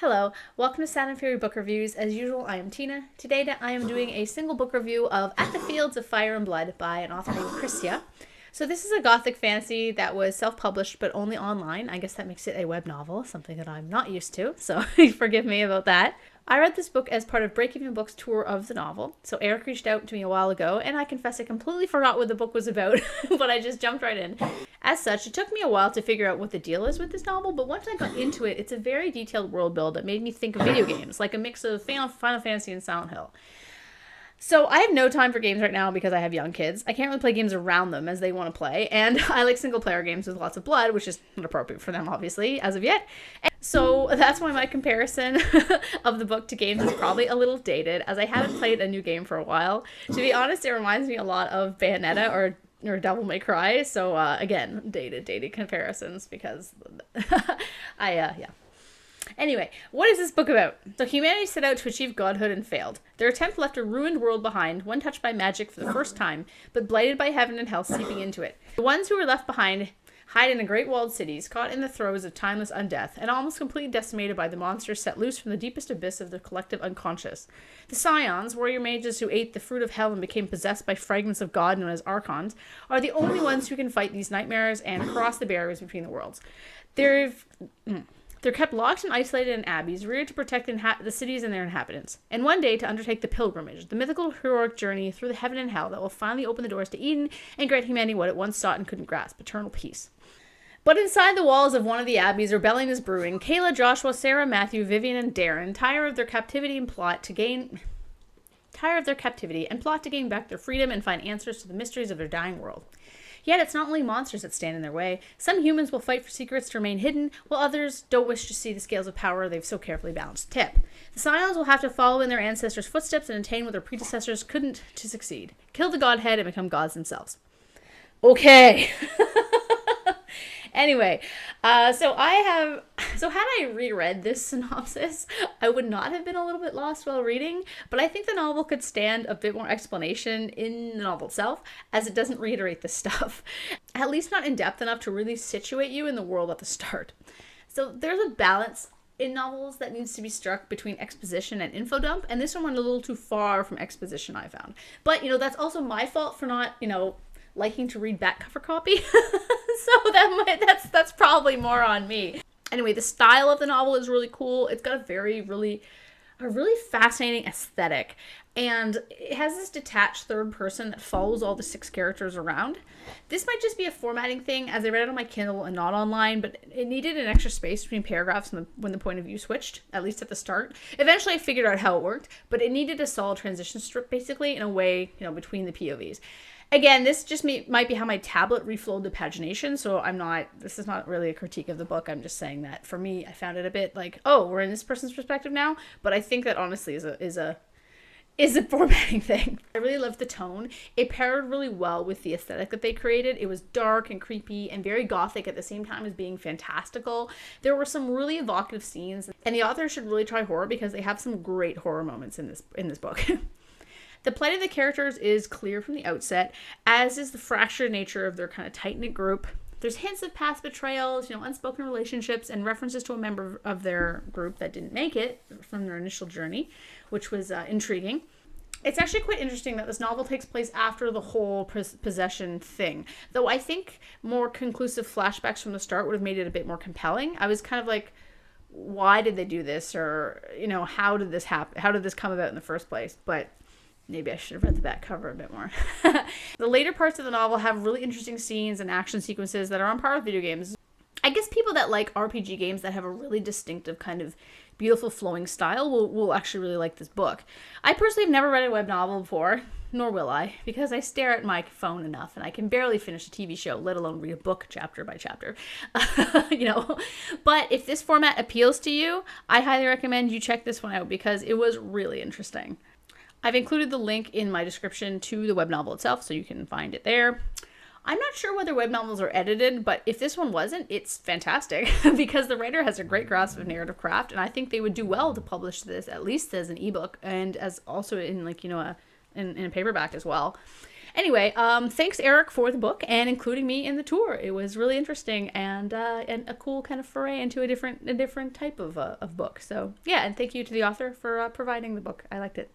Hello, welcome to Sound and Fury Book Reviews. As usual, I am Tina. Today I am doing a single book review of At the Fields of Fire and Blood by an author named Christia. So this is a gothic fantasy that was self-published but only online. I guess that makes it a web novel, something that I'm not used to, so forgive me about that. I read this book as part of Breakeven Book's tour of the novel. So Eric reached out to me a while ago, and I confess I completely forgot what the book was about, but I just jumped right in. As such, it took me a while to figure out what the deal is with this novel, but once I got into it, it's a very detailed world build that made me think of video games, like a mix of Final Fantasy and Silent Hill. So I have no time for games right now because I have young kids. I can't really play games around them as they want to play, and I like single-player games with lots of blood, which is not appropriate for them, obviously, as of yet. And so that's why my comparison of the book to games is probably a little dated, as I haven't played a new game for a while. To be honest, it reminds me a lot of Bayonetta or Devil May Cry, so again, dated comparisons, because yeah. Anyway, what is this book about? So humanity set out to achieve godhood and failed. Their attempt left a ruined world behind, one touched by magic for the first time, but blighted by heaven and hell seeping into it. The ones who were left behind hide in the great walled cities, caught in the throes of timeless undeath, and almost completely decimated by the monsters set loose from the deepest abyss of the collective unconscious. The Scions, warrior mages who ate the fruit of hell and became possessed by fragments of God known as Archons, are the only ones who can fight these nightmares and cross the barriers between the worlds. They're kept locked and isolated in abbeys, reared to protect the cities and their inhabitants, and one day to undertake the pilgrimage, the mythical heroic journey through the heaven and hell that will finally open the doors to Eden and grant humanity what it once sought and couldn't grasp, eternal peace. But inside the walls of one of the abbeys, rebellion is brewing. Kayla, Joshua, Sarah, Matthew, Vivian, and Darren, tired of their captivity and plot to gain back their freedom and find answers to the mysteries of their dying world. Yet it's not only monsters that stand in their way. Some humans will fight for secrets to remain hidden, while others don't wish to see the scales of power they've so carefully balanced tip. The Scions will have to follow in their ancestors' footsteps and attain what their predecessors couldn't to succeed. Kill the godhead and become gods themselves. Okay. Anyway, so had I reread this synopsis, I would not have been a little bit lost while reading, but I think the novel could stand a bit more explanation in the novel itself, as it doesn't reiterate this stuff, at least not in depth enough to really situate you in the world at the start. So there's a balance in novels that needs to be struck between exposition and info dump, and this one went a little too far from exposition, I found. But, that's also my fault for not, liking to read back cover copy. So that's probably more on me. Anyway, the style of the novel is really cool. It's got a really fascinating aesthetic, and it has this detached third person that follows all the 6 characters around. This might just be a formatting thing, as I read it on my Kindle and not online, but it needed an extra space between paragraphs when the point of view switched, at least at the start. Eventually I figured out how it worked, but it needed a solid transition strip, basically, in a way, between the POVs. Again, this just might be how my tablet reflowed the pagination, so this is not really a critique of the book. I'm just saying that for me, I found it a bit like, oh, we're in this person's perspective now, but I think that honestly is a formatting thing. I really loved the tone. It paired really well with the aesthetic that they created. It was dark and creepy and very gothic at the same time as being fantastical. There were some really evocative scenes, and the author should really try horror because they have some great horror moments in this book. The plight of the characters is clear from the outset, as is the fractured nature of their kind of tight-knit group. There's hints of past betrayals, unspoken relationships, and references to a member of their group that didn't make it from their initial journey, which was intriguing. It's actually quite interesting that this novel takes place after the whole possession thing, though I think more conclusive flashbacks from the start would have made it a bit more compelling. I was kind of like, why did they do this? Or, how did this happen? How did this come about in the first place? But maybe I should have read the back cover a bit more. The later parts of the novel have really interesting scenes and action sequences that are on par with video games. I guess people that like RPG games that have a really distinctive kind of beautiful flowing style will actually really like this book. I personally have never read a web novel before, nor will I, because I stare at my phone enough and I can barely finish a TV show, let alone read a book chapter by chapter. But if this format appeals to you, I highly recommend you check this one out because it was really interesting. I've included the link in my description to the web novel itself, so you can find it there. I'm not sure whether web novels are edited, but if this one wasn't, it's fantastic because the writer has a great grasp of narrative craft, and I think they would do well to publish this at least as an ebook and as also in in a paperback as well. Anyway, thanks Eric for the book and including me in the tour. It was really interesting and a cool kind of foray into a different type of book. So yeah, and thank you to the author for providing the book. I liked it.